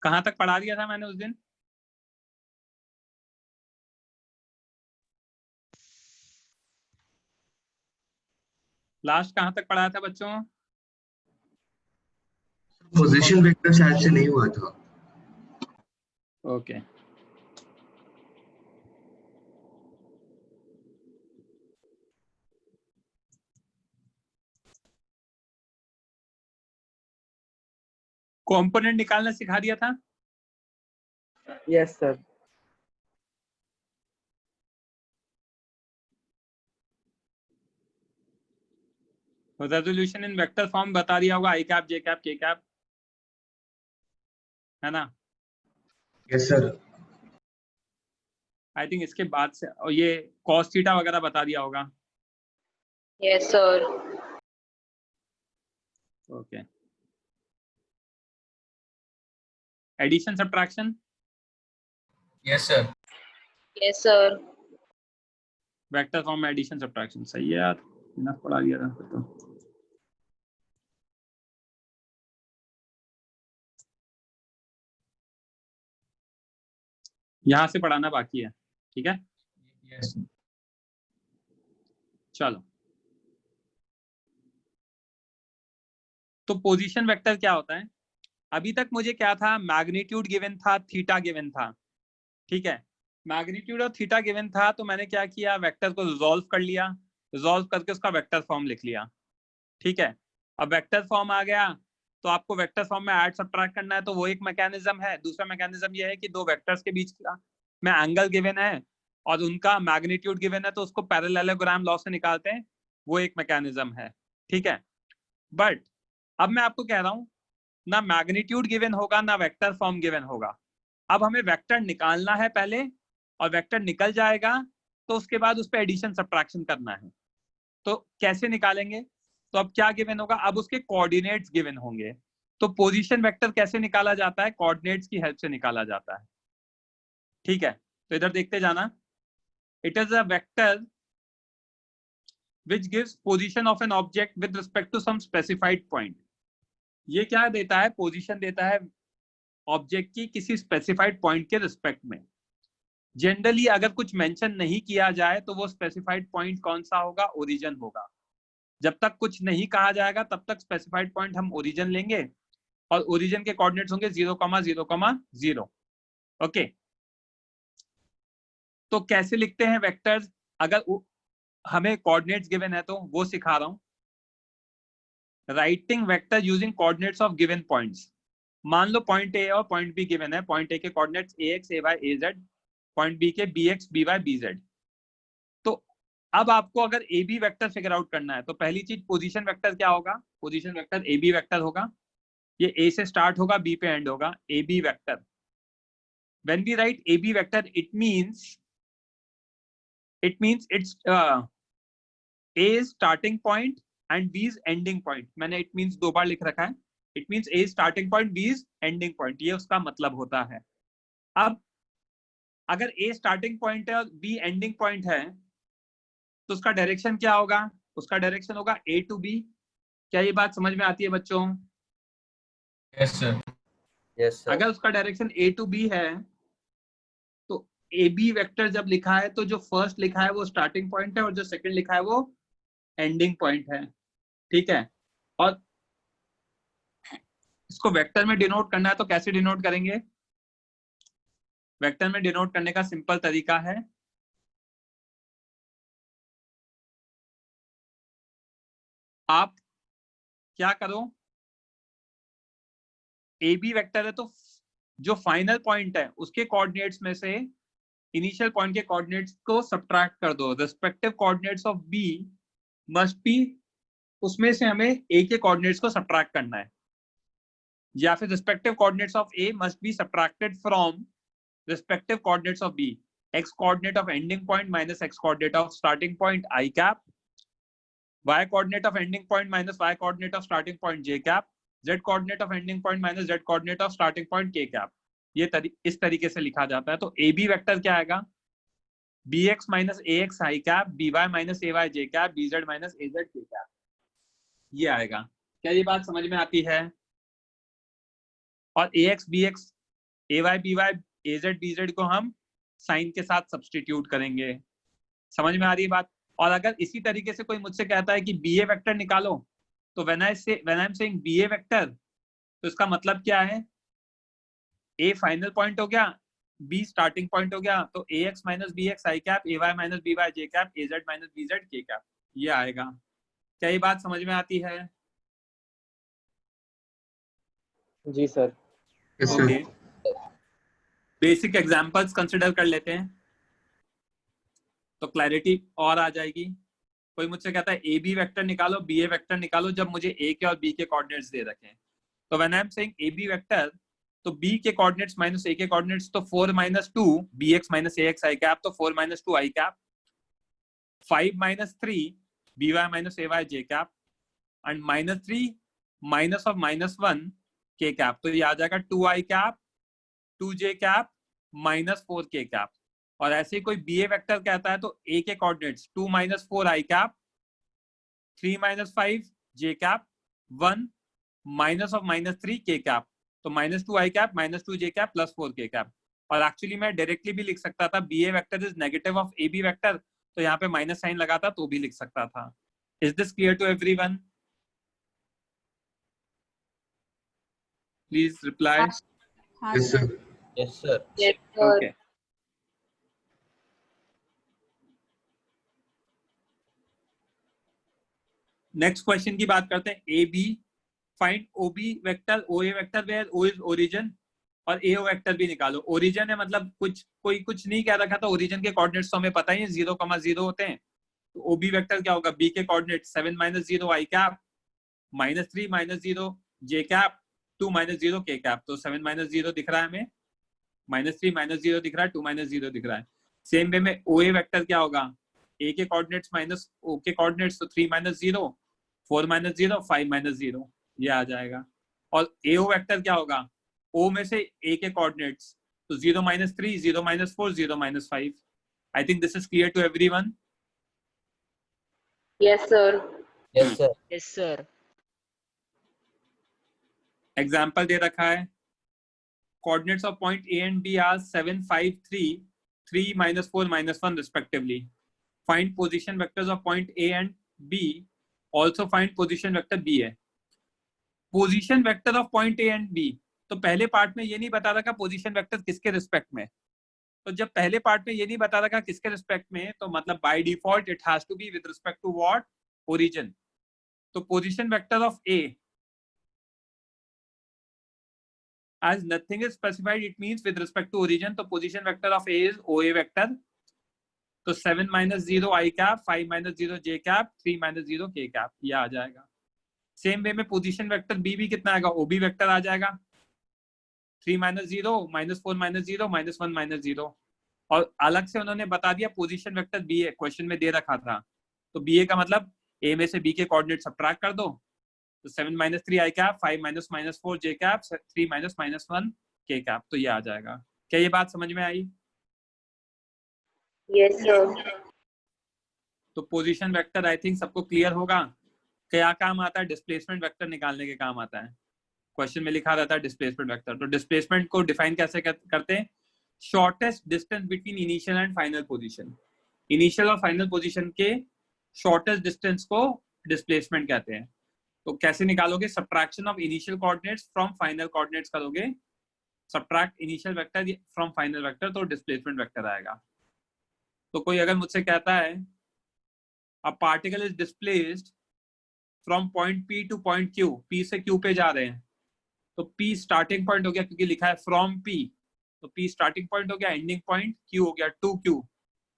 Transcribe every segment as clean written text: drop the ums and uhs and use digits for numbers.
कहाँ तक पढ़ा दिया था मैंने उस दिन? लास्ट कहाँ तक पढ़ाया था बच्चों? पोजीशन वेक्टर शायद से नहीं हुआ था। ओके कंपोनेंट निकालना सिखा दिया था? Yes sir. Resolution in vector form बता दिया होगा, आई cap, J cap, K cap, है ना? Yes sir. आई थिंक इसके बाद से, और ये कॉस थीटा वगैरह बता दिया होगा। Yes sir. Okay addition subtraction? Yes sir. Yes sir. Vector form में एडिशन सब्ट्रैक्शन, सही है यार, इनफ पढ़ा दिया था फिर तो। यहां से पढ़ाना बाकी है, ठीक है? यस। चलो, तो पोजीशन वेक्टर क्या होता है? अभी तक मुझे क्या था, मैग्नीट्यूड गिवन था, थीटा गिवन था, ठीक है? मैग्नीट्यूड और थीटा गिवन था, तो मैंने क्या किया, वेक्टर को रिजॉल्व कर लिया, रिजॉल्व करके उसका वेक्टर फॉर्म लिख लिया, ठीक है? अब वेक्टर फॉर्म आ गया, तो आपको वेक्टर फॉर्म में ऐड सब्ट्रैक्ट करना है, तो वो एक मैकेनिज्म है। दूसरा मैकेनिज्म ये है कि दो वेक्टर्स के बीच का में एंगल गिवन है और उनका मैग्नीट्यूड गिवन है, तो उसको पैरेललोग्राम लॉ से निकालते हैं, वो एक मैकेनिज्म है, ठीक है? बट अब मैं आपको कह रहा हूं, ना मैग्नीट्यूड गिवन होगा ना वेक्टर फॉर्म गिवन होगा। अब हमें वेक्टर निकालना है पहले, और वेक्टर निकल जाएगा तो उसके बाद उस पर एडिशन सब्ट्रैक्शन करना है। तो कैसे निकालेंगे? तो अब क्या गिवन होगा, अब उसके कोऑर्डिनेट्स गिवन होंगे। तो पोजीशन वेक्टर कैसे निकाला जाता है? कोऑर्डिनेट्स की हेल्प से निकाला जाता है, ठीक है? तो इधर देखते जाना, it is a vector which gives position of an object with respect to some specified point। ये क्या देता है? पोजीशन देता है ऑब्जेक्ट की किसी स्पेसिफाइड पॉइंट के रिस्पेक्ट में। जनरली अगर कुछ मेंशन नहीं किया जाए तो वो स्पेसिफाइड पॉइंट कौन सा होगा? ओरिजिन होगा। जब तक कुछ नहीं कहा जाएगा तब तक स्पेसिफाइड पॉइंट हम ओरिजिन लेंगे, और ओरिजिन के कोऑर्डिनेट्स होंगे 0,0,0। ओके, तो कैसे लिखते हैं वेक्टर्स? अगर हमें कोऑर्डिनेट्स गिवन है तो वो सिखा रहा हूं। Writing vector using coordinates of given points. मान लो पॉइंट ए और पॉइंट बी गिवन है, पॉइंट ए के coordinates ax, ay, az, point B के bx, by, bz। तो अब आपको अगर A B vector figure out करना है तो पहली चीज पोजीशन वेक्टर क्या होगा? Position vector A B vector होगा। ये ए से स्टार्ट होगा, बी पे एंड होगा, A B vector. When we write A B vector it means it's A is starting point and B is ending point. मैंने it means दो बार लिख रखा है। It means A is starting point, B is ending point, ये उसका मतलब होता है। अब अगर ए स्टार्टिंग पॉइंट है और बी एंडिंग पॉइंट है तो उसका डायरेक्शन क्या होगा? उसका डायरेक्शन होगा ए टू बी। क्या ये बात समझ में आती है बच्चों? Yes sir. Yes sir. अगर उसका डायरेक्शन ए टू बी है तो ए बी वेक्टर जब लिखा है तो जो फर्स्ट लिखा है वो स्टार्टिंग पॉइंट है और जो सेकंड लिखा है वो एंडिंग पॉइंट है, ठीक है? और इसको वेक्टर में डिनोट करना है तो कैसे डिनोट करेंगे? वेक्टर में डिनोट करने का सिंपल तरीका है, आप क्या करो, ए बी वेक्टर है तो जो फाइनल पॉइंट है उसके कोऑर्डिनेट्स में से इनिशियल पॉइंट के कोऑर्डिनेट्स को सब्ट्रैक्ट कर दो। Respective coordinates of B must be, उसमें से हमें ए के कोऑर्डिनेट्स को सब्ट्रैक्ट करना है, या फिर respective coordinates of A must be subtracted from respective coordinates of B. X coordinate of ending point minus X coordinate of starting point I cap, y coordinate of ending point minus y coordinate of starting point j cap, z coordinate of ending point minus z coordinate of starting point k cap। ये इस तरीके से लिखा जाता है। तो ए B vector क्या आएगा? bx minus ax i cap, by minus ay j cap, bz minus az k cap, ये आएगा। क्या ये बात समझ में आती है? और ax bx AY BY AZ BZ को हम साइन के साथ सब्स्टिट्यूट करेंगे। समझ में आ रही है बात? और अगर इसी तरीके से कोई मुझसे कहता है कि BA वेक्टर निकालो, तो when I am saying BA vector, तो इसका मतलब क्या है? A फाइनल पॉइंट हो गया, B स्टार्टिंग पॉइंट हो गया, तो AX minus BX I cap, AY minus BY J cap, AZ minus BZ K cap, ये आएगा। क्या ये बात समझ में आती है? जी sir. Yes, okay, sir. Basic examples consider कर लेते हैं तो क्लैरिटी और आ जाएगी। कोई मुझसे कहता है ए बी वेक्टर निकालो, बी ए वेक्टर निकालो, जब मुझे ए के और बी के कोऑर्डिनेट्स दे रखे हैं। तो when I am saying A B vector, तो बी के कोऑर्डिनेट्स माइनस ए के कोऑर्डिनेट्स, तो 4 - 2 bx - ax I कैप, तो 4 - 2 I cap, 5 - 3 by - ay j cap, and -3 minus of -1 k cap, तो ये आ जाएगा 2 I cap, 2 j cap, -4 k cap. और ऐसे ही कोई बी ए वेक्टर कहता है तो ए के coordinates 2 - 4 I cap, 3 - 5 j cap, 1 minus of -3 k cap, तो -2 I cap, -2 j cap, +4 k cap. और एक्चुअली मैं डायरेक्टली भी लिख सकता था B A vector is negative of A B vector, तो यहाँ पे माइनस साइन लगाता तो भी लिख सकता था। Is this clear to everyone? Please reply. Yes, sir. Yes sir. Yes, sir. Okay, next question की बात करते हैं। A B, find O B vector, O A vector where O is origin, और ए ओ वेक्टर भी निकालो। Origin है मतलब कुछ नहीं कह रखा था, ओरिजिन के कोऑर्डिनेट्स तो हमें पता ही है 0,0 होते हैं। तो ओ बी वेक्टर क्या होगा? बी के coordinate 7 - 0 I cap, -3 - 0 j cap, 2 - 0 k cap, तो 7 - 0 दिख रहा है हमें, -3 - 0 दिख रहा है, 2 - 0 दिख रहा है। सेम वे में ओ ए वेक्टर क्या होगा? ए के कोऑर्डिनेट्स माइनस ओ के कोऑर्डिनेट्स, तो 3 - 0, 4 - 0, 5 - 0, ये आ जाएगा। और ए ओ वेक्टर क्या होगा? ओ में से ए के कोऑर्डिनेट्स, तो 0 - 3, 0 - 4, 0 - 5। I think this is clear to everyone. Yes, sir. Yes sir. Yes, sir. Example दे रखा है, coordinates of point A and B are 7, 5, 3, 3 - 4 - 1 respectively. Find position vectors of point A and B. Also find position vector B है। Position vector of point A and B, तो पहले part में ये नहीं बता रखा पोजीशन वेक्टर किसके respect में। तो जब पहले पार्ट में ये नहीं बता रखा किसके रिस्पेक्ट में, तो मतलब by default it has to be with respect to what? Origin. तो position vector of A, as nothing is specified, it means with respect to origin, तो position vector of A is OA vector, तो 7 - 0 I cap, 5 - 0 j cap, 3 - 0 k cap, ये आ जाएगा। Same way में position vector B भी कितना आएगा? OB vector आ जाएगा, 3 - 0, -4 - 0, -1 - 0। और अलग से उन्होंने बता दिया पोजीशन वेक्टर B है, क्वेश्चन में दे रखा था। तो BA का मतलब A में से B के कोऑर्डिनेट सबट्रैक्ट कर दो, तो 7 - 3 I cap, 5 - 4 j cap, 3 - -1 k cap, तो ये आ जाएगा। क्या ये बात समझ में आई? Yes, sir. तो पोजीशन वेक्टर आई थिंक सबको क्लियर होगा। क्या काम आता है? डिस्प्लेसमेंट वेक्टर निकालने के काम आता है। क्वेश्चन में लिखा रहता है डिस्प्लेसमेंट वेक्टर। तो डिस्प्लेसमेंट को डिफाइन कैसे करते हैं? Shortest distance between initial and final position. Initial और फाइनल पोजीशन के शॉर्टेस्ट डिस्टेंस को डिस्प्लेसमेंट कहते हैं। तो कैसे निकालोगे? Subtraction of initial coordinates from final coordinates करोगे, subtract initial vector from final vector, तो डिस्प्लेसमेंट वेक्टर आएगा। तो कोई अगर मुझसे कहता है a particle is displaced from point P to point Q, P से Q पे जा रहे हैं, तो P स्टार्टिंग पॉइंट हो गया क्योंकि लिखा है फ्रॉम P, तो P स्टार्टिंग पॉइंट हो गया, एंडिंग पॉइंट Q हो गया 2Q,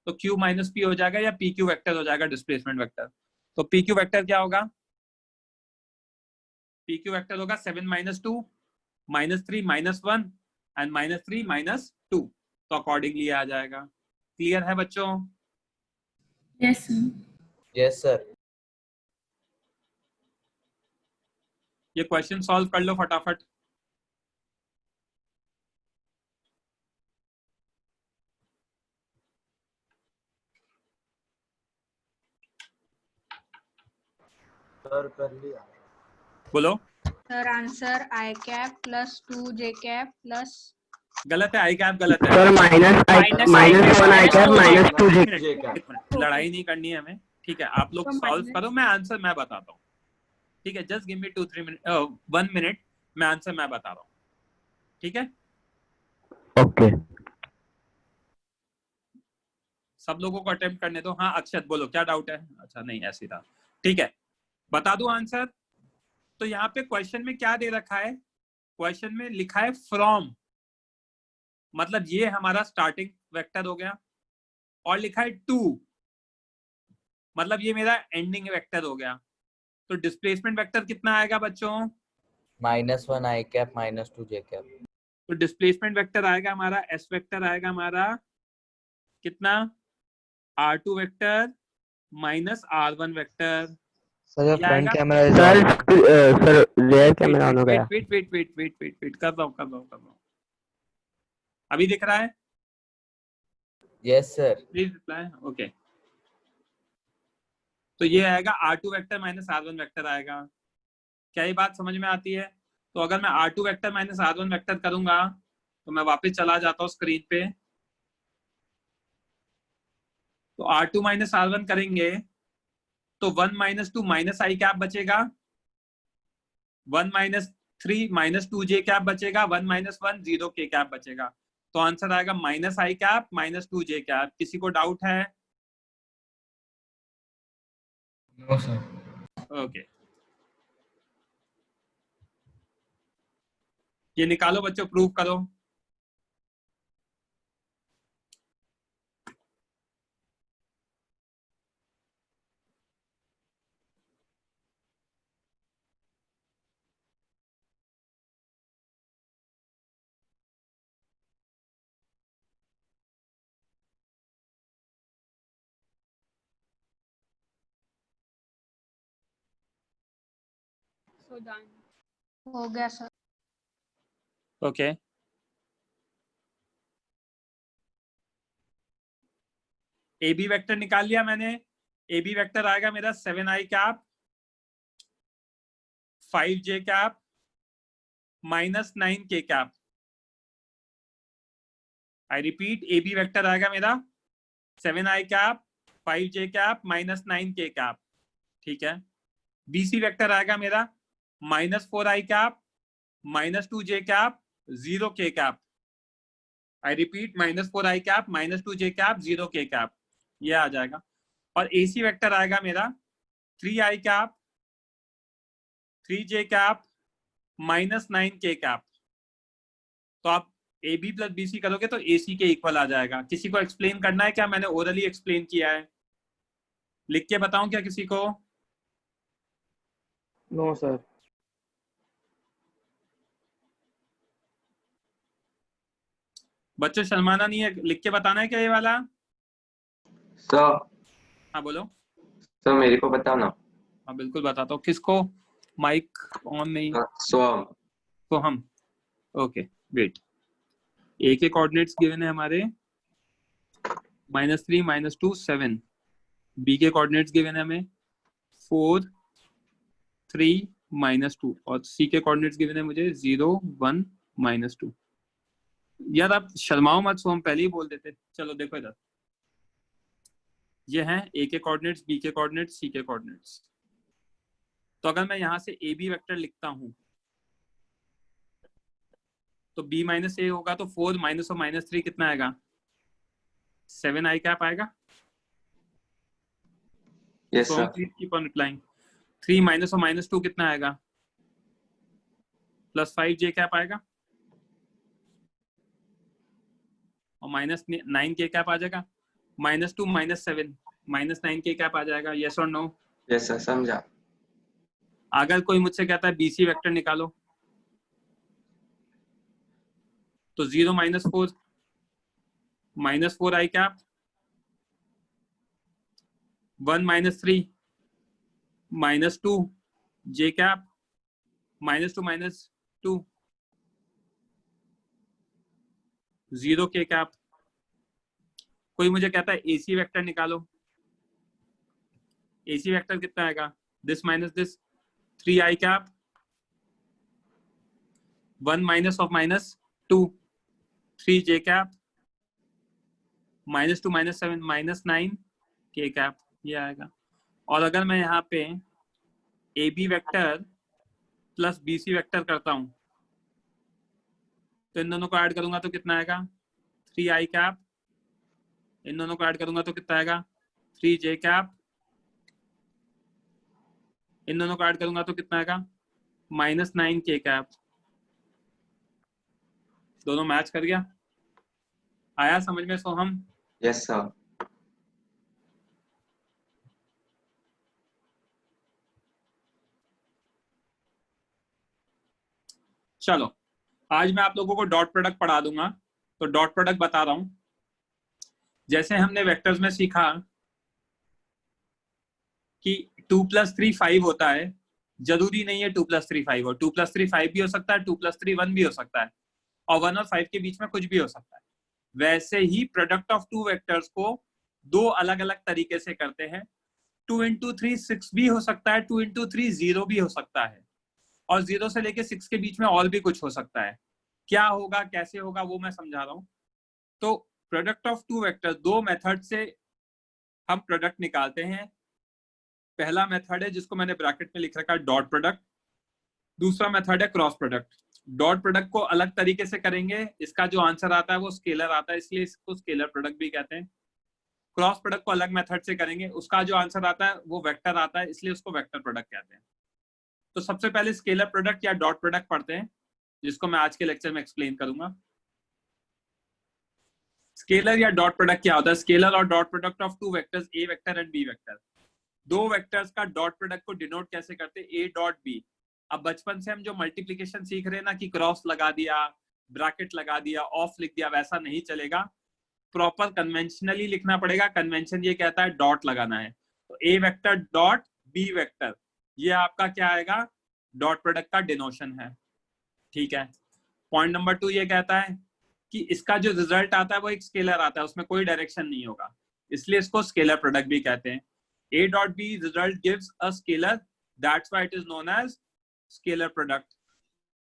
तो Q - P हो जाएगा या PQ वेक्टर हो जाएगा डिस्प्लेसमेंट वेक्टर। तो PQ वेक्टर क्या होगा? PQ वेक्टर होगा 7 - 2, -3 - 1 एंड -3 - 2, तो अकॉर्डिंगली आ जाएगा। क्लियर है बच्चों? Yes, sir. Yes sir. ये क्वेश्चन सॉल्व कर लो फटाफट। Sir कर लिया। बोलो। Sir, answer I cap plus 2 j cap plus गलत है, आई कैप गलत है। सर माइनस वन आई कैप माइनस टू जे। एक मिनट, लड़ाई नहीं करनी है हमें, ठीक है? आप लोग सॉल्व करो, मैं आंसर मैं बताता हूँ, ठीक है? Just give me 2-3 minute, 1 minute, मैं आंसर मैं बता रहा हूँ, ठीक है? ओके। सब लोगों को अटेम्प्ट करने दो। हाँ अक्षत बोलो, क्या डाउट है? अच्छा नहीं, ऐसे था, ठीक है, बता दूं आंसर। तो यहाँ पे क्वेश्चन में क्या दे रखा है? क्वेश्चन में लिखा है फ्रॉम, मतलब ये हमारा स्टार्टिंग वेक्टर हो गया, और लिखा है टू, मतलब ये मेरा एंडिंग वेक्टर हो गया। तो डिस्प्लेसमेंट वेक्टर कितना आएगा बच्चों? -1 आई कैप -2 जे कैप। तो डिस्प्लेसमेंट वेक्टर आएगा हमारा, एस वेक्टर आएगा हमारा कितना? R2 vector minus R1 vector. Sir क्या फ्रंट आएगा? Camera sir rare camera on हो गया। वेट कर रहा हूँ। अभी दिख रहा है? Yes sir. Please reply. Okay, तो ये आएगा R2 vector minus R1 vector आएगा। क्या ये बात समझ में आती है? तो अगर मैं R2 vector minus R1 vector करूंगा, तो मैं वापस चला जाता हूँ स्क्रीन पे, तो R2 माइनस R1 करेंगे तो 1 माइनस 2 माइनस आई कैप बचेगा, 1 माइनस 3 माइनस 2 जे कैप बचेगा, 1 माइनस 1 0 के कैप बचेगा। तो आंसर आएगा माइनस आई कैप माइनस 2 जे कैप। किसी को डाउट है? No sir. ओके, ये निकालो बच्चों, प्रूव करो। हो गया sir. Okay, A B vector निकाल लिया मैंने। ए बी वेक्टर आएगा मेरा 7 I cap 5 J cap minus 9 K cap. I repeat, A B vector आएगा मेरा 7 I cap 5 J cap minus 9 K cap, ठीक है? बी सी वेक्टर आएगा मेरा -4 आई कैप माइनस 2 जे कैप 0 के cap. I repeat, -4 I cap minus 2 J cap 0 के cap, ये आ जाएगा। और ए सी वेक्टर आएगा मेरा 3 आई cap 3 J cap minus 9 K cap. तो आप A B plus B C करोगे तो ए सी के इक्वल आ जाएगा। किसी को एक्सप्लेन करना है क्या? मैंने ओरली एक्सप्लेन किया है, लिख के बताऊं क्या किसी को? No sir. बच्चों शर्माना नहीं है, लिख के बताना है क्या ये वाला? सर हाँ बोलो। सर मेरे को बताओ ना। हाँ बिल्कुल बताता हूँ। किसको? माइक ऑन नहीं। सो तो हम ओके वेट, ए के कोऑर्डिनेट्स गिवन है हमारे -3 -2 7, बी के कोऑर्डिनेट्स गिवन है हमें 4 3 -2, और सी के कोऑर्डिनेट्स गिवन है मुझे 0 1 -2। यार आप शर्माओ मत, सो हम पहले ही बोल देते। चलो देखो इधर, ये हैं ए के कोऑर्डिनेट्स, बी के कोऑर्डिनेट्स, सी के कोऑर्डिनेट्स। तो अगर मैं यहां से ए बी वेक्टर लिखता हूं तो b माइनस ए होगा, तो 4 माइनस और -3 कितना आएगा? 7 आई कैप आएगा। Yes So sir. please keep on replying. 3 minus और -2 कितना आएगा? +5 जे कैप आएगा, और -9 के कैप आ जाएगा। -2 -7 -9 के कैप आ जाएगा। यस और नो? यस सर, समझा। अगर कोई मुझसे कहता है बीसी वेक्टर निकालो, तो 0 -4 -4 आई कैप 1 -3 -2 जे कैप -2 -2 0 के कैप। कोई मुझे कहता है एसी वेक्टर निकालो, एसी वेक्टर कितना आएगा? This minus this 3 I cap 1 minus of -2 3 j cap, -2 -7 -9 k cap, ये आएगा। और अगर मैं यहाँ पे A B vector plus B C vector करता हूँ तो इन दोनों को ऐड करूंगा तो कितना आएगा 3 i कैप, इन दोनों को ऐड करूंगा तो कितना आएगा 3 j कैप, इन दोनों को ऐड करूंगा तो कितना आएगा -9 k कैप। दोनों मैच कर गया, आया समझ में सोहम? Yes sir. चलो आज मैं आप लोगों को डॉट प्रोडक्ट पढ़ा दूंगा, तो डॉट प्रोडक्ट बता रहा हूं। जैसे हमने वेक्टर्स में सीखा कि 2 + 3 5 होता है, जरूरी नहीं है 2 + 3 5 हो, 2 + 3 5 भी हो सकता है, 2 + 3 1 भी हो सकता है, और 1 और 5 के बीच में कुछ भी हो सकता है। वैसे ही प्रोडक्ट ऑफ टू वेक्टर्स को दो अलग अलग तरीके से करते हैं। 2 × 3 6 भी हो सकता है, 2 × 3 0 भी हो सकता है, और 0 से लेके 6 के बीच में और भी कुछ हो सकता है। क्या होगा कैसे होगा वो मैं समझा रहा हूं। तो प्रोडक्ट ऑफ टू वेक्टर, दो मेथड से हम प्रोडक्ट निकालते हैं। पहला मेथड है जिसको मैंने ब्रैकेट में लिख रखा है डॉट प्रोडक्ट, दूसरा मेथड है क्रॉस प्रोडक्ट। डॉट प्रोडक्ट को अलग तरीके से करेंगे, इसका जो आंसर आता है वो स्केलर आता है, इसलिए इसको स्केलर प्रोडक्ट भी कहते हैं। क्रॉस प्रोडक्ट को अलग मेथड से करेंगे, उसका जो आंसर आता है वो वेक्टर आता है, इसलिए उसको वेक्टर प्रोडक्ट कहते हैं। तो सबसे पहले स्केलर प्रोडक्ट या डॉट प्रोडक्ट पढ़ते हैं, जिसको मैं आज के लेक्चर में एक्सप्लेन करूंगा। स्केलर या डॉट प्रोडक्ट क्या होता है? स्केलर और dot product of two vectors a vector and B vector. दो वेक्टर्स का डॉट प्रोडक्ट को डिनोट कैसे करते हैं? A dot b. अब बचपन से हम जो मल्टीप्लिकेशन सीख रहे हैं ना कि क्रॉस लगा दिया, ब्रैकेट लगा दिया, ऑफ लिख दिया, वैसा नहीं चलेगा, प्रॉपर कन्वेंशनली लिखना पड़ेगा। कन्वेंशन ये कहता है डॉट लगाना है, तो A vector dot B vector, ये आपका क्या आएगा? डॉट प्रोडक्ट का डिनोशन है। ठीक है। पॉइंट नंबर 2 ये कहता है कि इसका जो रिजल्ट आता है वो एक स्केलर आता है, उसमें कोई डायरेक्शन नहीं होगा, इसलिए इसको स्केलर प्रोडक्ट भी कहते हैं। A dot B result gives a scalar, that's why it is known as scalar product।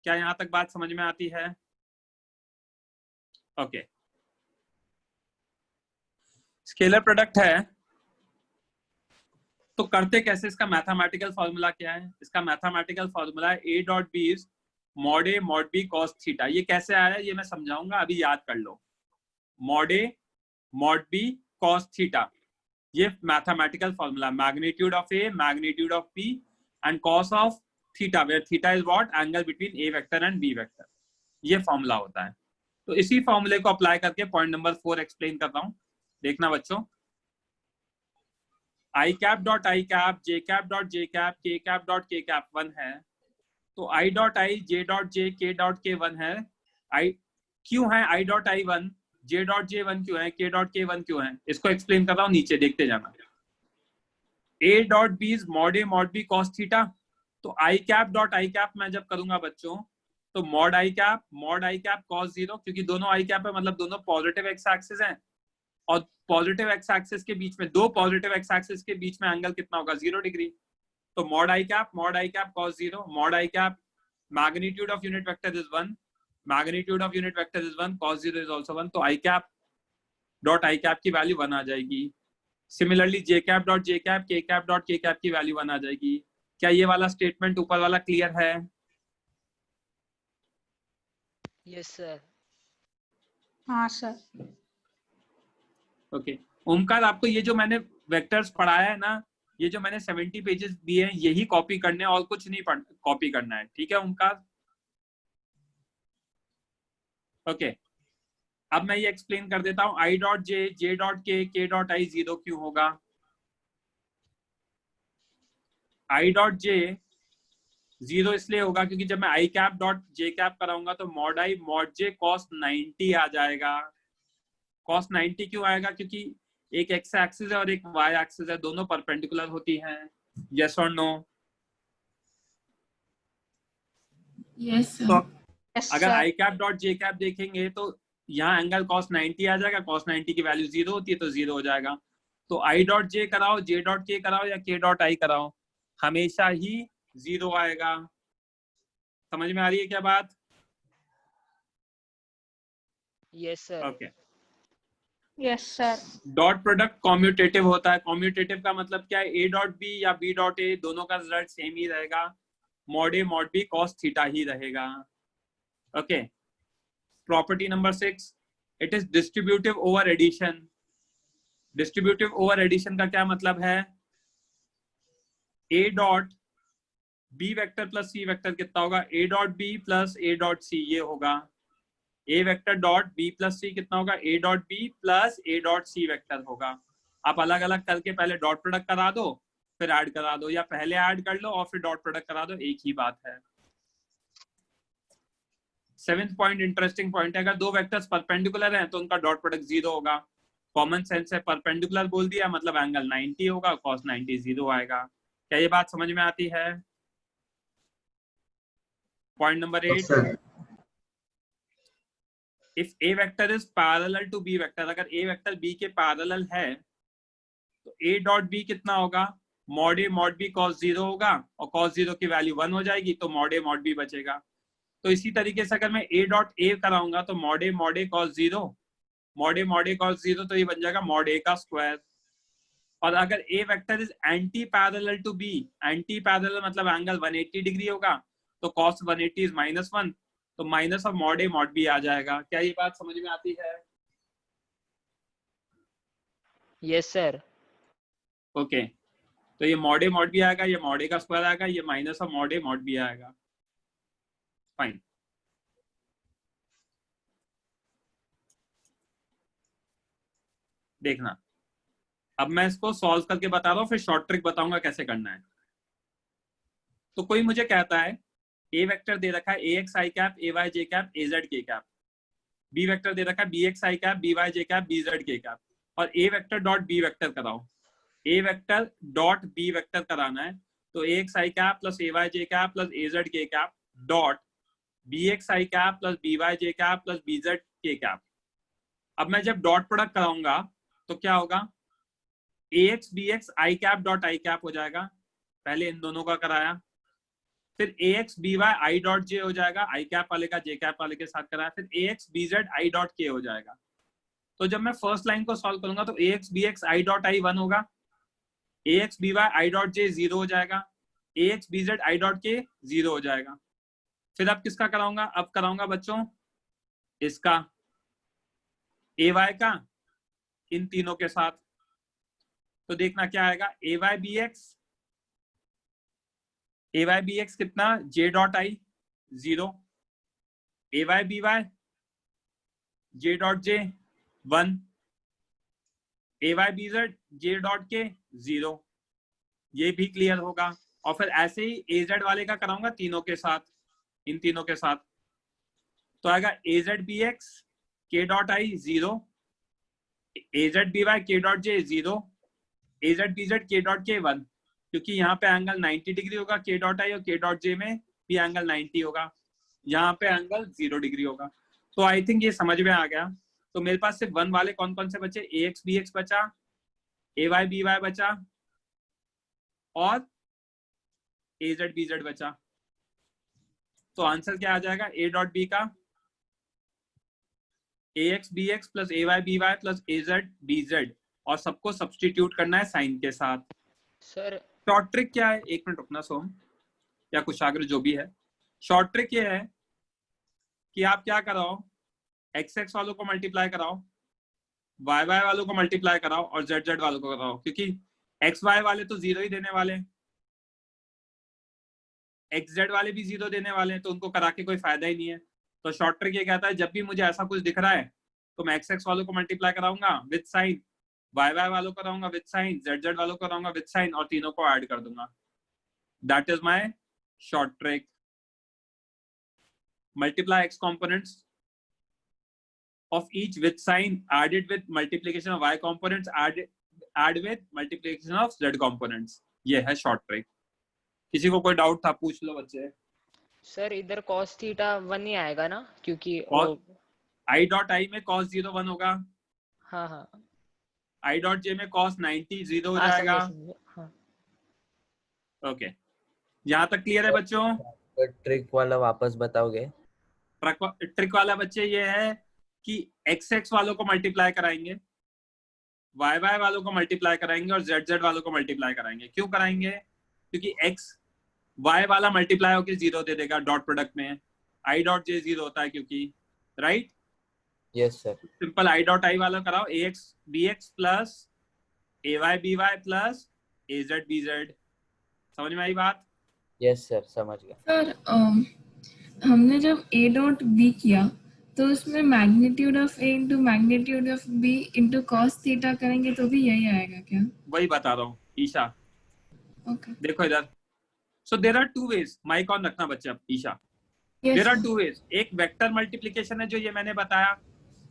क्या यहां तक बात समझ में आती है? ओके। स्केलर प्रोडक्ट है तो करते कैसे? इसका मैथमेटिकल फॉर्मूला क्या है? इसका मैथमेटिकल फॉर्मूला है A dot B is mod A mod B cos theta. ये कैसे आया ये मैं समझाऊंगा, अभी याद कर लो। mod A mod B cos theta, ये mathematical formula, magnitude of A, magnitude of B and cos of theta, where theta is what? Angle between A vector and B vector. ये फॉर्मूला होता है। तो इसी फॉर्मूले को अप्लाई करके point number 4 explain करता हूं, देखना बच्चों। I cap dot I cap, J cap dot J cap, K cap dot K cap 1 है, तो I dot I, J dot J, के डॉट के 1 है। आई क्यों है I dot I 1, J dot J 1 क्यों है, के डॉट के 1 क्यों है? इसको एक्सप्लेन कर रहा हूं, नीचे देखते जाना। A dot B is mod A mod B cos theta, तो i cap dot I cap मैं जब करूंगा बच्चों तो मॉड आई कैप कॉस 0, क्योंकि दोनों आई कैप है मतलब दोनों पॉजिटिव एक्स एक्सिस हैं, और पॉजिटिव एक्स एक्सिस के बीच में, दो पॉजिटिव एक्स एक्सिस के बीच में एंगल कितना होगा? 0 डिग्री। तो mod I cap cos 0, mod I cap magnitude of unit vector is 1, magnitude of unit vector is 1, cos 0 is also 1, तो i cap dot i cap की वैल्यू 1 आ जाएगी। Similarly j cap dot j cap, k cap dot k cap की value 1 आ जाएगी। क्या ये वाला statement ऊपर वाला क्लियर है? Yes sir. हाँ सर। ओके। ओमकार, आपको ये जो मैंने वेक्टर्स पढ़ाया है ना, ये जो मैंने 70 पेजेस दिए हैं, यही कॉपी करने और कुछ नहीं कॉपी करना है। ठीक है ओमकार? ओके। अब मैं ये एक्सप्लेन कर देता हूं। I dot J, J dot के डॉट आई 0 क्यों होगा? आई डॉट जे 0 इसलिए होगा क्योंकि जब मैं आई कैप डॉट जे कैप कराऊंगा तो मॉड आई मॉड जे कॉस 90 आ जाएगा। कॉस 90 क्यों आएगा? क्योंकि एक एक्स एक्सिस है और एक वाई एक्सिस है, दोनों परपेंडिकुलर होती हैं। यस और नो? यस तो Yes, अगर sir. आई कैप डॉट जे कैप देखेंगे तो यहाँ एंगल cos 90 आ जाएगा, cos 90 की वैल्यू 0 होती है तो 0 हो जाएगा। तो आई डॉट जे कराओ, जे डॉट के कराओ या के डॉट आई कराओ, हमेशा ही 0 आएगा। समझ में आ रही है क्या बात? Yes, sir. Okay Yes, sir. Dot product commutative होता है। कॉम्यूटेटिव का मतलब क्या है? ए डॉट बी या बी डॉट ए, दोनों का रिजल्ट सेम ही रहेगा। मॉड ए मॉड बी कॉस थीटा ही रहेगा। Okay, property number 6, it is distributive over addition. Distributive over addition का क्या मतलब है? A dot B vector plus c vector कितना होगा? A dot b plus a dot सी, ये होगा। A vector dot b plus c कितना होगा? A dot b plus a dot c vector होगा। आप अलग अलग करके पहले डॉट प्रोडक्ट करा दो, फिर ऐड करा दो, या पहले ऐड कर लो और फिर डॉट प्रोडक्ट करा दो, एक ही बात है। 7th पॉइंट इंटरेस्टिंग पॉइंट है, अगर दो वेक्टर्स परपेंडिकुलर हैं तो उनका डॉट प्रोडक्ट 0 होगा। कॉमन सेंस है, परपेंडिकुलर बोल दिया मतलब एंगल 90 होगा, cos 90 0 आएगा। क्या ये बात समझ में आती है? Point number 8, if a vector is parallel to b vector, अगर ए वेक्टर बी के पैरेलल है तो ए डॉट बी कितना होगा? मॉड ए मॉड बी cos 0 होगा, और cos 0 की वैल्यू 1 हो जाएगी, तो मॉड ए मॉड बी बचेगा। तो इसी तरीके से अगर मैं ए डॉट ए कराऊंगा तो मॉड ए cos 0, मॉड ए cos 0, तो ये बन जाएगा मॉड ए का स्क्वायर। और अगर ए vector is anti parallel to B, anti parallel मतलब एंगल 180 डिग्री होगा, तो cos 180 इज -1, तो minus of mod A mod B आ जाएगा। क्या ये बात समझ में आती है? Yes, sir. ओके, तो ये मॉड ए मॉड बी आएगा, ये मॉड ए का स्क्वायर आएगा, ये minus of mod A mod b आएगा। फाइन। देखना, अब मैं इसको सॉल्व करके बता रहा हूँ, फिर शॉर्ट ट्रिक बताऊंगा कैसे करना है। तो कोई मुझे कहता है ए वेक्टर दे रखा है ax i cap ay j cap az k cap, B vector दे रखा है bx i cap by j cap bz k cap, और A vector dot B vector कराओ। A vector dot B vector कराना है, तो ax i cap plus ay j cap plus az k cap dot bx i cap plus by j cap plus bz k cap. अब मैं जब dot product कराऊंगा तो क्या होगा? ax bx i cap dot i cap हो जाएगा, पहले इन दोनों का कराया, फिर ax by i dot j हो जाएगा, i कैप वाले का j कैप वाले के साथ कराया, फिर ax bz i dot k हो जाएगा। तो जब मैं फर्स्ट लाइन को सॉल्व करूंगा तो ax bx i dot i 1 होगा, ax by i dot j 0 हो जाएगा, ax bz i dot k 0 हो जाएगा। फिर अब किसका कराऊंगा? अब कराऊंगा बच्चों इसका ay का इन तीनों के साथ। तो देखना क्या आएगा? ay bx कितना? j dot i 0, ay by j dot j 1, ay bz j dot k 0, ये भी क्लियर होगा। और फिर ऐसे ही az वाले का कराऊंगा तीनों के साथ, इन तीनों के साथ। तो आएगा az bx k dot i 0, az by k dot j 0, az bz k dot k 1, क्योंकि यहाँ पे एंगल 90 डिग्री होगा k डॉट i, और k डॉट j में भी एंगल 90 होगा, यहाँ पे एंगल 0 डिग्री होगा। तो आई थिंक ये समझ में आ गया। तो मेरे पास सिर्फ 1 वाले कौन कौन से बचे? ax bx बचा, ay by बचा, और az bz बचा। तो आंसर क्या आ जाएगा? a डॉट b का ax bx plus ay by plus az bz, और सबको सब्स्टिट्यूट करना है साइन के साथ। Sir. शॉर्ट ट्रिक क्या है? एक मिनट रुकना सोम या कुशाग्र, जो भी है। शॉर्ट ट्रिक ये है कि आप क्या कराओ, x वालों को मल्टीप्लाई कराओ, y वालों को मल्टीप्लाई कराओ, और z वालों को कराओ, क्योंकि x y वाले तो 0 ही देने वाले हैं, xz वाले भी 0 देने वाले हैं, तो उनको करा के कोई फायदा ही नहीं है। तो शॉर्ट ट्रिक ये कहता है, जब भी मुझे ऐसा कुछ दिख रहा है तो मैं x वालों को मल्टीप्लाई कराऊंगा विद साइन, y वालों को कराऊंगा विद साइन, z वालों को कराऊंगा विद साइन, और तीनों को ऐड कर दूंगा। That is my short trick. Multiply x components of each with sign, added with multiplication of y components, add with multiplication of z components। ये है शॉर्ट ट्रिक। किसी को कोई डाउट था? पूछ लो बच्चे। सर इधर cos थीटा 1 ही आएगा ना, क्योंकि i डॉट i में cos 0 1 होगा, हाँ हाँ i डॉट j में cos 90 0 हो हाँ, जाएगा। समझे, हाँ। ओके, यहाँ तक क्लियर है बच्चों? ट्रिक वाला वापस बताओगे? ट्रिक वाला बच्चे ये है कि एक्स एक्स वालों को मल्टीप्लाई कराएंगे, वाई वाई वालों को मल्टीप्लाई कराएंगे और जेड जेड वालों को मल्टीप्लाई कराएंगे। क्यों कराएंगे? क्योंकि एक्स वाई वाला मल्टीप्लाई होकर 0 दे देगा डॉट प्रोडक्ट में, आई डॉट जे 0 होता है क्योंकि, right? Yes sir. Simple I dot I वाला कराओ, ए X B X plus A Y B Y plus A Z B Z. समझ में आई बात? यस सर, समझ गया। सर हमने जब a डॉट b किया तो उसमें magnitude of a into magnitude of b into cos theta करेंगे तो भी यही आएगा क्या? वही बता रहा हूँ ईशा। ओके। देखो इधर, so there are two ways, mike on रखना बच्चा Isha. Yes there are two ways, एक वेक्टर मल्टीप्लिकेशन है जो ये मैंने बताया,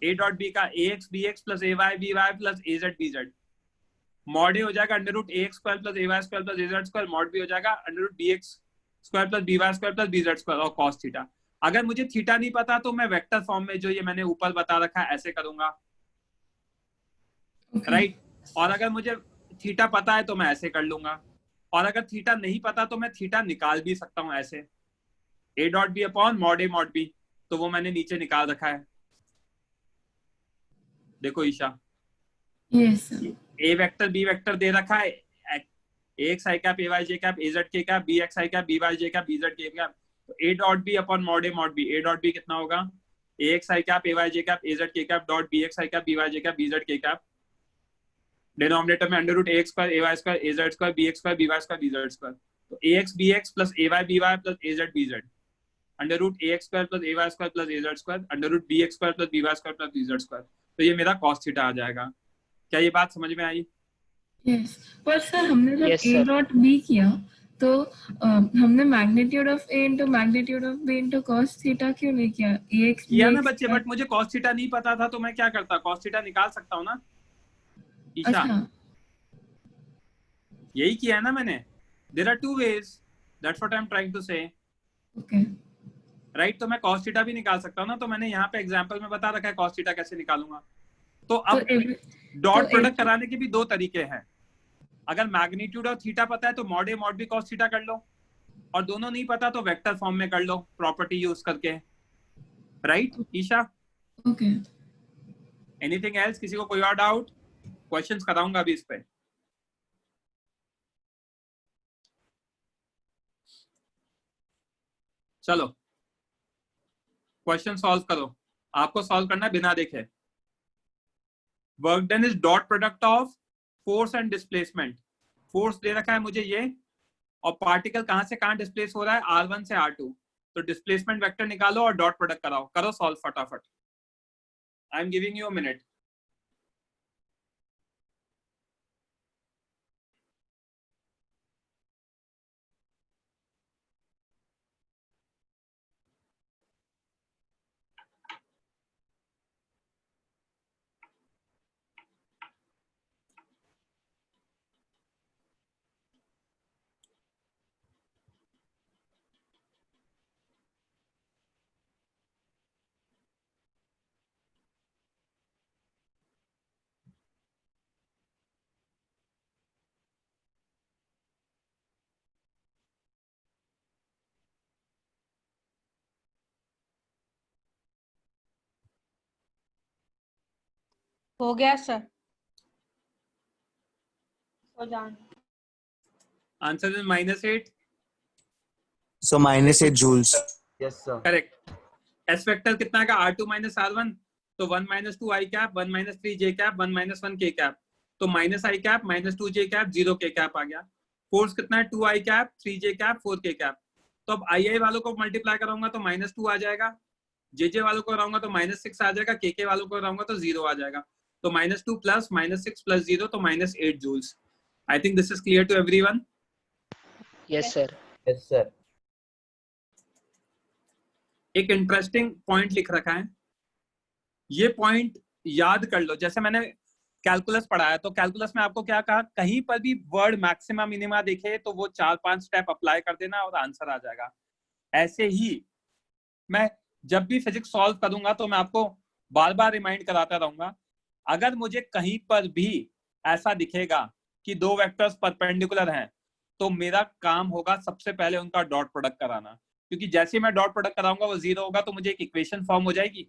a डॉट b का ax bx plus ay by plus az bz, mod A हो जाएगा under root ax square plus ay square plus az square, mod b हो जाएगा under root bx square plus by square plus bz square और cos theta. अगर मुझे theta नहीं पता तो मैं वेक्टर फॉर्म में जो ये मैंने ऊपर बता रखा है ऐसे करूंगा, राइट? और अगर मुझे थीटा पता है तो मैं ऐसे कर लूंगा, और अगर थीटा नहीं पता तो मैं थीटा निकाल भी सकता हूं ऐसे, a dot b upon mod A mod B, तो वो मैंने नीचे निकाल रखा है। देखो Isha, yes sir. A vector B vector दे रखा है, x I cap a Y J cap A Z के कैप बी एक्स आई कैप बी वाई जे कैप बी जेड के कैप, तो a dot b upon mod A mod b, a dot b कितना होगा? A x I cap a Y J cap A Z के cap dot B x आई cap B Y जे cap B Z के cap, denominator में under root A X square A Y square A Z square B x square B Y square B Z square, तो A X B X plus A Y B Y plus A Z B Z under root A X square plus A Y square plus A Z square under root b x square plus b Y square plus b Z square, तो ये मेरा cos theta आ जाएगा। क्या ये बात समझ में आई? यस, पर सर हमने जब Yes, a sir. Dot b किया तो हमने magnitude of a into magnitude of b into cos theta क्यों नहीं किया? ax किया ना bx बच्चे, बट मुझे cos थीटा नहीं पता था तो मैं क्या करता, cos थीटा निकाल सकता हूँ ना ईशा। अच्छा। यही किया है ना मैंने। There are two ways, that's what I am trying to say, okay. Right? तो मैं cos थीटा भी निकाल सकता हूँ ना, तो मैंने यहाँ पे एग्जांपल में बता रखा है cos थीटा कैसे निकालूंगा। तो अब डॉट तो प्रोडक्ट कराने के भी दो तरीके हैं। अगर मैग्नीट्यूड और थीटा पता है तो मॉड ए मॉड बी cos थीटा कर लो, और दोनों नहीं पता तो वेक्टर फॉर्म में कर लो प्रॉपर्टी यूज करके, right Isha? Okay. Anything else? किसी को कोई और डाउट? क्वेश्चंस कराऊंगा अभी इस पे। चलो क्वेश्चन सॉल्व करो, आपको सॉल्व करना है बिना देखे। Work done is dot product of force and displacement. Force दे रखा है मुझे ये, और पार्टिकल कहां से कहां डिस्प्लेस हो रहा है, r1 से r2, तो डिस्प्लेसमेंट वेक्टर निकालो और डॉट प्रोडक्ट कराओ। करो सॉल्व फटाफट, I am giving you a minute. हो गया सर। हो जान। Answer is -8। So -8 joules. Yes sir. Correct. S vector कितना का, r2 माइनस r1, तो 1 माइनस 2 आई cap 1 minus 3 J cap 1 minus 1 के कैप, तो माइनस आई कैप माइनस 2 जे कैप 0 के कैप आ गया। फोर्स कितना है, 2 आई कैप 3 जे कैप 4 के कैप, तो अब आई आई वालों को मल्टीप्लाई कराऊंगा तो -2 आ जाएगा, जे वालों को कराऊंगा तो -6 आ जाएगा, के वालों को कराऊंगा तो 0 आ जाएगा, तो -2 प्लस -6 प्लस 0 तो -8 joules. I think this is clear to everyone. Yes sir. Yes sir. एक इंटरेस्टिंग पॉइंट लिख रखा है, ये पॉइंट याद कर लो। जैसे मैंने कैलकुलस पढ़ाया तो कैलकुलस में आपको क्या कहा, कहीं पर भी वर्ड मैक्सिमा मिनिमा दिखे तो वो 4-5 स्टेप अप्लाई कर देना और आंसर आ जाएगा। ऐसे ही मैं जब भी फिजिक्स सॉल्व करूंगा तो मैं आपको बार बार रिमाइंड कराता रहूंगा। अगर मुझे कहीं पर भी ऐसा दिखेगा कि दो वेक्टर्स परपेंडिकुलर हैं तो मेरा काम होगा सबसे पहले उनका डॉट प्रोडक्ट कराना, क्योंकि जैसे मैं डॉट प्रोडक्ट कराऊंगा वो 0 होगा तो मुझे एक इक्वेशन फॉर्म हो जाएगी।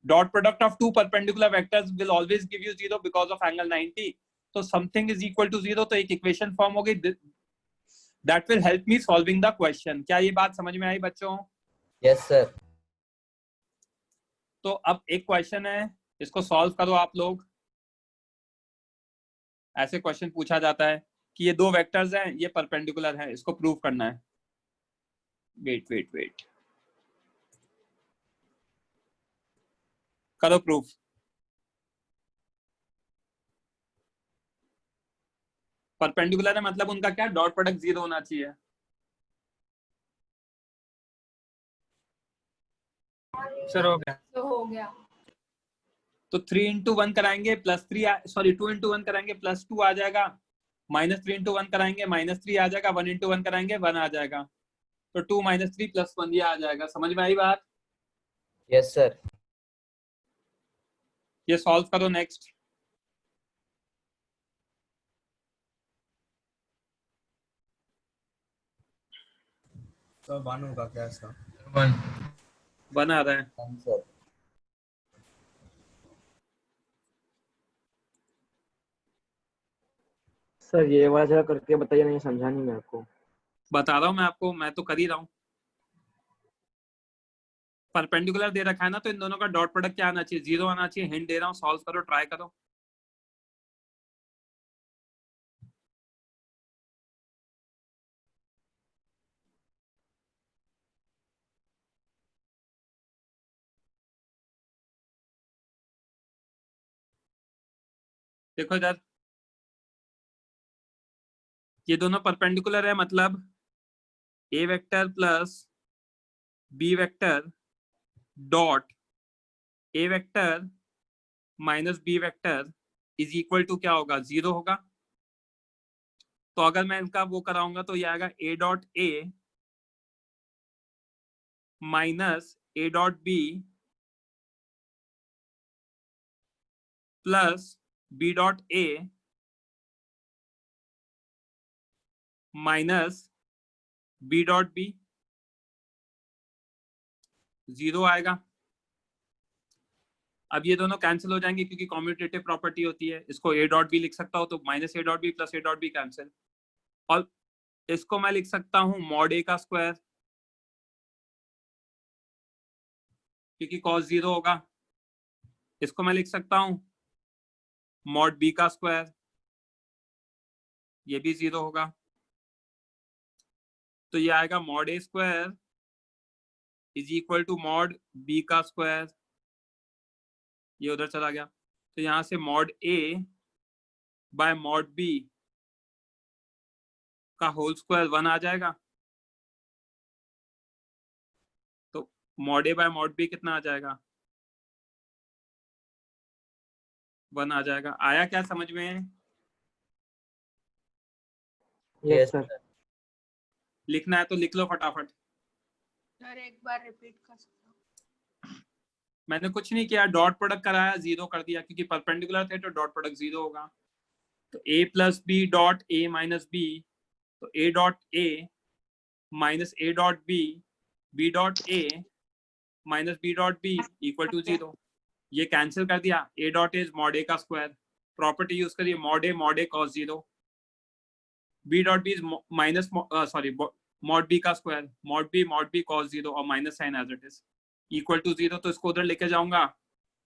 Dot product of two perpendicular vectors will always give you 0 because of angle 90. So something is equal to 0, तो एक equation form हो गई. That will help me solving the question. क्या ये बात समझ में आई बच्चों? Yes, sir. तो अब एक क्वेश्चन है, इसको सॉल्व करो आप लोग. ऐसे क्वेश्चन पूछा जाता है कि ये दो वेक्टर्स हैं, ये परपेंडिकुलर हैं, इसको प्रूव करना है. वेट करो प्रूफ. परपेंडिकुलर है मतलब उनका क्या डॉट प्रोडक्ट 0 होना चाहिए. सर हो गया. तो हो गया. तो 3 into 1 कराएंगे प्लस 3 सॉरी 2 into 1 कराएंगे प्लस 2 आ जाएगा. -3 into 1 कराएंगे -3 आ जाएगा. 1 into 1 कराएंगे 1 आ जाएगा. तो 2 - 3 + 1 ये आ जाएगा. समझ में आई बात? Yes, sir. ये सॉल्व करो. नेक्स्ट सर 1 होगा क्या इसका? 1 आ रहा है. Answer. सर ये वाला जरा करके बताइए, नहीं समझा नहीं मेरे को. बता रहा हूँ मैं आपको, मैं तो कर ही रहा हूँ. परपेंडिकुलर दे रखा है ना, तो इन दोनों का डॉट प्रोडक्ट क्या आना चाहिए? 0 आना चाहिए. हिंट दे रहा हूँ, सॉल्व करो, ट्राई करो. देखो इधर, ये दोनों परपेंडिकुलर है, मतलब A vector plus B vector dot A vector minus B vector is equal to क्या होगा? 0 होगा. तो अगर मैं इनका वो कराऊंगा तो ये आएगा a dot a minus a dot b plus b dot a minus b dot b. 0 आएगा. अब ये दोनों कैंसिल हो जाएंगे क्योंकि कॉम्यूटेटिव प्रॉपर्टी होती है. इसको ए डॉट बी लिख सकता हूं, तो minus a dot b plus a dot b cancel. और इसको मैं लिख सकता हूं मॉड ए का स्क्वायर, क्योंकि कॉस 0 होगा. इसको मैं लिख सकता हूं मॉड बी का स्क्वायर, ये भी 0 होगा. तो ये आएगा mod A square is equal to mod B का स्क्वायर. ये उधर चला गया. तो यहां से mod A by mod B का होल स्क्वायर 1 आ जाएगा. तो mod A by mod b कितना आ जाएगा? 1 आ जाएगा. आया क्या समझ में? Yes sir. लिखना है तो लिख लो फटाफट. सर एक बार रिपीट कर सकते हो? मैंने कुछ नहीं किया, डॉट प्रोडक्ट कराया, 0 कर दिया, क्योंकि परपेंडिकुलर थे तो डॉट प्रोडक्ट 0 होगा. तो a plus b dot a minus b, तो a dot a minus a dot b dot a minus b dot b equal to 0. ये कैंसिल कर दिया. a dot is mod a का square. Property use करिए, mod A cos 0. b dot B is minus sorry mod B का square, mod B cos 0 और minus sign as it is equal to 0. तो इसको उधर लेके जाऊंगा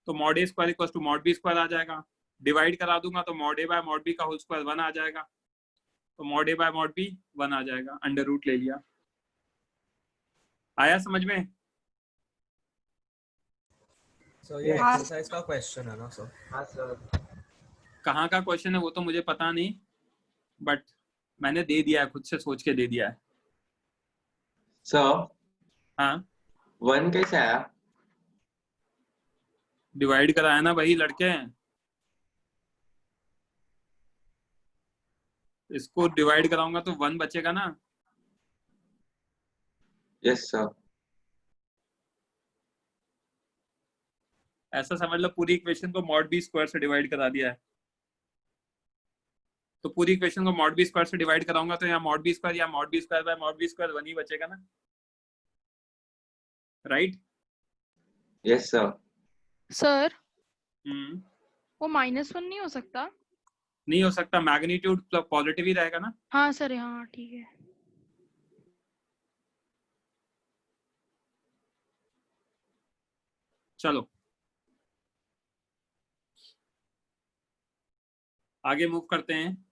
तो mod A square equal to mod B square आ जाएगा. डिवाइड करा दूंगा तो mod A by mod B का होल स्क्वायर 1 आ जाएगा. तो mod A by mod B 1 आ जाएगा. अंडर रूट ले लिया. आया समझ में? सो ये एक्सरसाइज का क्वेश्चन है ना सर? हाँ सर. कहाँ का क्वेश्चन है वो तो मुझे पता नहीं, बट मैंने दे दिया है, खुद से सोच के दे दिया है. सर हाँ 1 कैसे आया? डिवाइड कराया ना भाई लड़के. इसको डिवाइड कराऊंगा तो 1 बचेगा ना. Yes sir. ऐसा समझ लो पूरी इक्वेशन को मॉड बी स्क्वायर से डिवाइड करा दिया है. तो पूरी इक्वेशन को मॉड बी स्क्वायर से डिवाइड कराऊंगा तो यहाँ मॉड बी स्क्वायर या mod B square by mod B square 1 ही बचेगा ना. Right? Yes sir. Sir hmm, वो -1 नहीं हो सकता? नहीं हो सकता, मैग्नीट्यूड पॉजिटिव ही रहेगा ना। हाँ सर, हाँ ठीक है। चलो आगे मूव करते हैं।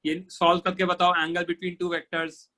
ये सॉल्व करके बताओ angle between two vectors.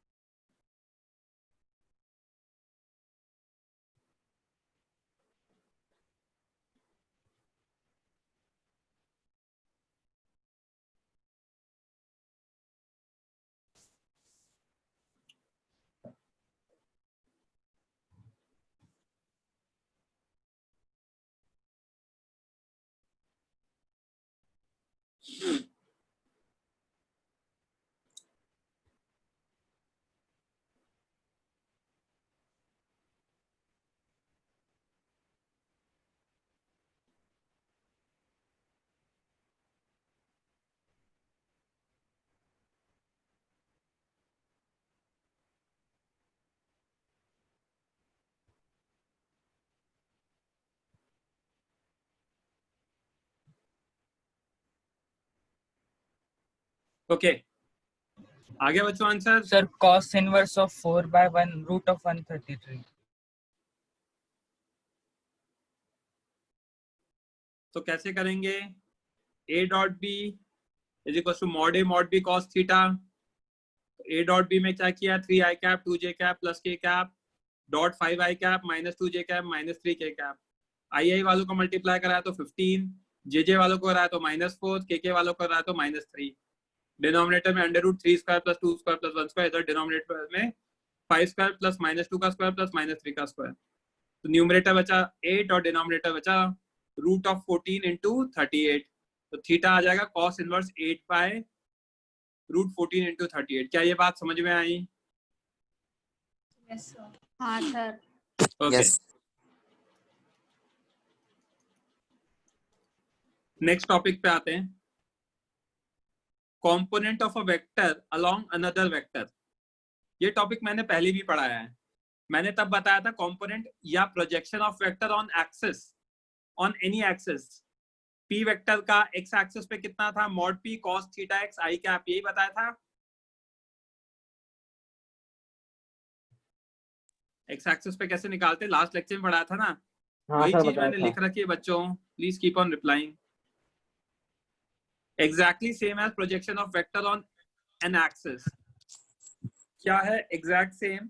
Okay, आगे बच्चों answer. Sir, cos inverse of 4/1 root of 133. तो कैसे करेंगे? a dot B is equal to mod A mod B cos theta. a dot B में क्या किया? 3i cap 2j cap plus k cap dot 5i cap minus 2j cap minus 3k cap. I वालों को multiply कराया तो 15, जे वालों को कराया तो -4, के वालों को कराया तो -3। डिनोमिनेटर में √3 square plus 2 square plus 1 square, इधर डिनोमिनेटर में 5 स्क्वायर प्लस -2 का स्क्वायर प्लस -3 का स्क्वायर। तो न्यूमरेटर बचा 8 और डिनोमिनेटर बचा √14 इंटू 38। तो थीटा आ जाएगा cos इनवर्स 8/√14 इंटू 38। क्या ये बात समझ में आई? Yes sir. हाँ sir. Okay, Yes. Next topic पे आते हैं। Component of a vector along another vector. ये टॉपिक मैंने पहले भी पढ़ाया है। मैंने तब बताया था कंपोनेंट या projection of vector on axis, on any axis. P vector का एक्स एक्सिस पे कितना था? Mod P cos theta X आई कैप, यही बताया था। एक्स एक्सिस पे कैसे निकालते? लास्ट लेक्चर में पढ़ाया था ना। हाँ वही सर चीज बताया मैंने था। लिख रखी है बच्चों, please keep on replying. Exactly same as projection of vector on an axis. क्या है एग्जैक्ट सेम?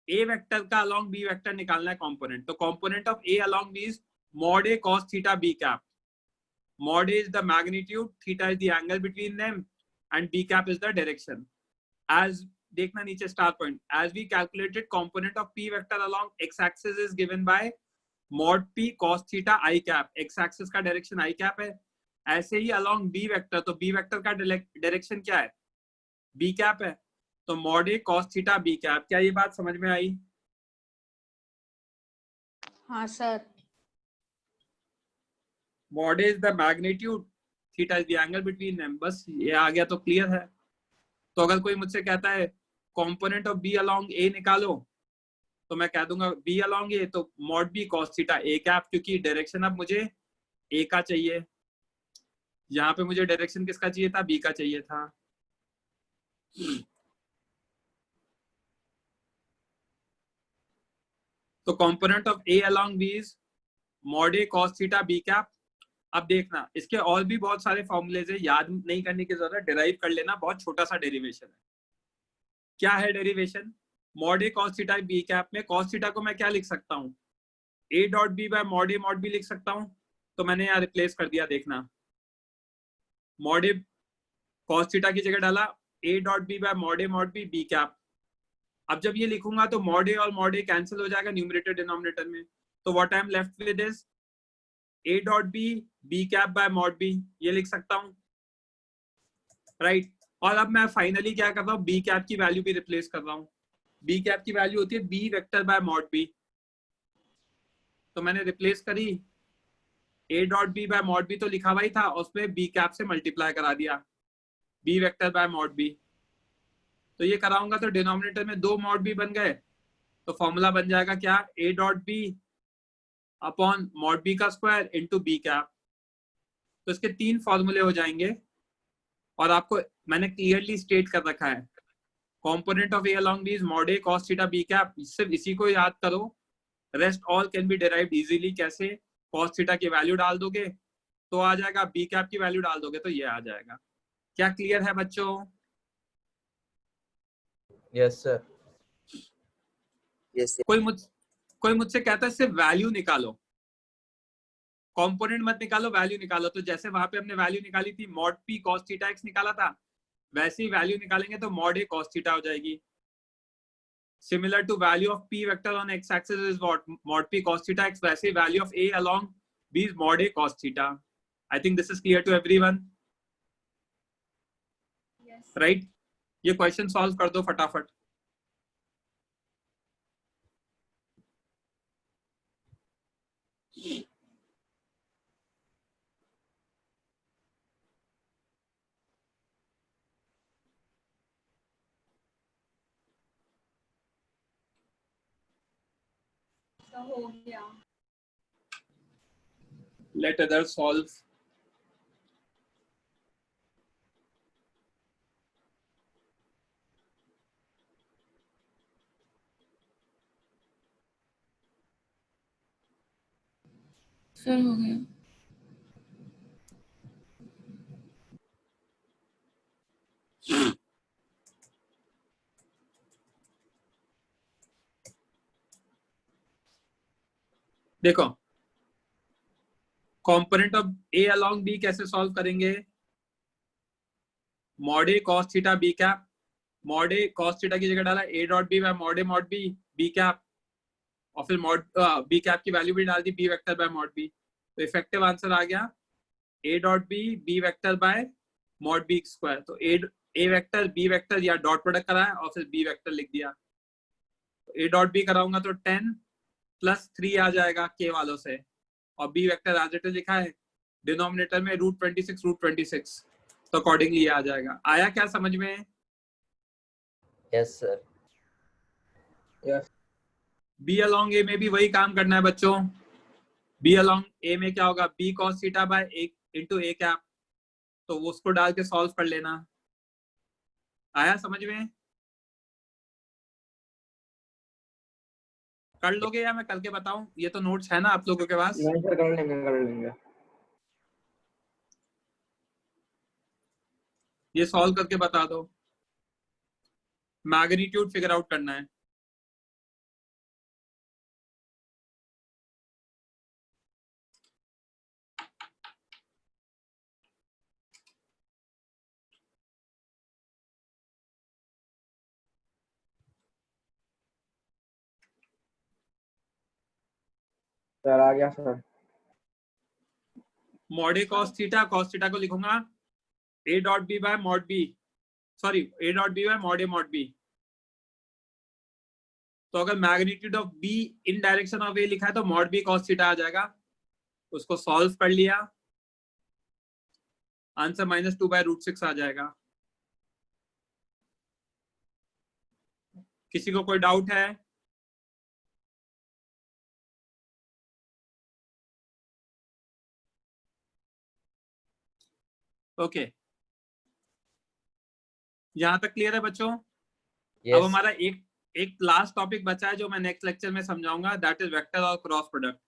ए वेक्टर का अलोंग बी वेक्टर निकालना है कंपोनेंट। तो component of A along B is mod a cos theta b cap. Mod a is the magnitude, theta is the angle between them, and b cap is the direction. As देखना नीचे star point, as we calculated component of p vector along x axis is given by mod p cos theta I cap. x axis का direction I cap है। ऐसे ही along b vector, तो b vector का direction क्या है? b cap है। तो mod a cos theta b cap। क्या ये बात समझ में आई? हाँ sir. Mod A is the magnitude, theta is the angle between them। बस ये आ गया तो क्लियर है। तो अगर कोई मुझसे कहता है component of B along A निकालो, तो मैं कह दूंगा B along A तो mod B cos theta A cap, क्योंकि डायरेक्शन अब मुझे A का चाहिए। यहाँ पे मुझे डायरेक्शन किसका चाहिए था? B का चाहिए था। तो component of A along B is mod A cos theta B cap। अब देखना, इसके और भी बहुत सारे फॉर्मूलेज है, याद नहीं करने की जरूरत, डिराइव कर लेना। बहुत छोटा सा डेरिवेशन है। क्या है डेरिवेशन? मॉड ए कॉस थीटा बी कैप में कॉस थीटा को मैं क्या लिख सकता हूँ? A dot B by mod A mod b लिख सकता हूँ। तो मैंने यहाँ रिप्लेस कर दिया, देखना, मॉड ए कॉस थीटा की जगह डाला ए dot B by mod A mod B B cap. अब जब ये लिखूंगा तो मॉड ए और मॉड ए कैंसिल हो जाएगा न्यूमरेटर डिनोमिनेटर में। तो what I am left with is A dot B B cap by mod b, ये लिख सकता हूँ, राइट। और अब मैं फाइनली क्या कर रहा हूँ? बी कैप की वैल्यू भी रिप्लेस कर रहा हूँ। बी कैप की वैल्यू होती है b vector by mod B. तो मैंने रिप्लेस करी, A dot B by mod B तो लिखा हुआ ही था, उसमें बी कैप से मल्टीप्लाई करा दिया, b vector by mod B. तो ये कराऊंगा तो डिनोमिनेटर में 2 मॉड बी बन गए तो फॉर्मूला बन जाएगा क्या, a dot b upon mod B का स्क्वायर इंटू बी कैप। तो इसके 3 फॉर्मूले हो जाएंगे और आपको मैंने क्लियरली स्टेट कर रखा है, component of A along B is mod A cos theta B cap. सिर्फ इसी को याद करो, rest all can be derived easily. कैसे, कॉस थीटा की वैल्यू डाल दोगे तो आ जाएगा, बी कैप की वैल्यू डाल दोगे तो ये आ जाएगा। क्या क्लियर है बच्चों? Yes, sir. Yes, कोई मुझसे कहता है सिर्फ वैल्यू निकालो, कंपोनेंट मत निकालो, वैल्यू निकालो। तो जैसे वहां पे हमने वैल्यू निकाली थी, mod P cos theta x निकाला था, वैसे ही वैल्यू निकालेंगे तो मॉड ए कॉस थीटा हो जाएगी। Similar to value of P vector on X axis is what, mod P cos theta X, वैसे value of A along B is mod A cos theta. I think this is clear to everyone, right? ये question solve कर दो फटाफट। हो गया। Let others solve. Sir हो गया। देखो, component of A along B कैसे सॉल्व करेंगे, मॉड ए cos theta B cap, mod ए कॉस थीटा की जगह डाला ए dot B by mod A mod B B cap, और फिर मॉड बी कैप की वैल्यू भी डाल दी B vector by mod B. तो इफेक्टिव आंसर आ गया A dot B B vector by mod B square. तो ए वेक्टर बी वेक्टर या डॉट प्रोडक्ट कराया और फिर बी वेक्टर लिख दिया। तो ए डॉट बी कराऊंगा तो 10 + 3 आ जाएगा के वालों से, और b vector as it is लिखा है डिनोमिनेटर में √26 तो अकॉर्डिंगली आ जाएगा। आया क्या समझ में? Yes, sir. yes. B along A में भी वही काम करना है बच्चों। बी अलोंग ए में क्या होगा, b cos theta by into a cap, तो वो उसको डाल के सॉल्व कर लेना। आया समझ में? कर लोगे या मैं करके बताऊं? ये तो नोट्स है ना आप लोगों के पास? नहीं सर, कर लेंगे। ये सॉल्व करके बता दो। मैग्नीट्यूड फिगर आउट करना है। सर आ गया सर। मॉड ए कॉस थीटा को लिखूंगा A dot B by mod B, sorry A dot B by mod A mod B. तो अगर magnitude of B in direction of A लिखा है तो मॉड बी कॉस थीटा आ जाएगा। उसको सॉल्व कर लिया, आंसर -2/√6 आ जाएगा। किसी को कोई डाउट है? ओके, यहां तक क्लियर है बच्चों? Yes. अब हमारा एक लास्ट टॉपिक बचा है जो मैं नेक्स्ट लेक्चर में समझाऊंगा, दैट इज वेक्टर और क्रॉस प्रोडक्ट।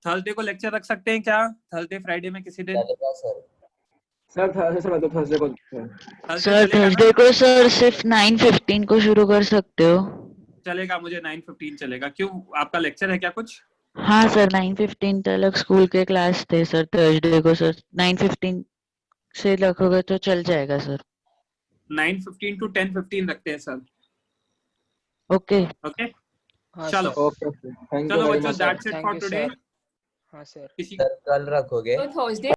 थर्सडे को लेक्चर रख सकते हैं क्या? थर्सडे फ्राइडे में किसी दिन? चलेगा सर। सर थर्सडे को सर थर्सडे को सर सिर्फ 9:15 को शुरू कर सकते हो। चलेगा, मुझे 9:15 चलेगा। क्यों, आपका लेक्चर है क्या कुछ? हाँ सर 9:15 तक स्कूल के क्लास थे सर थर्सडे को। सर 9:15 से रखोगे तो चल जाएगा सर। 9:15 to 10:15 रखते हैं सर। ओके ओके हाँ चलो सर। ओके थैंक यू चलो वेरी बच्चों, much. That's it thank for you today. Sir. हाँ सर। किसी सर कल रखोगे? तो थर्सडे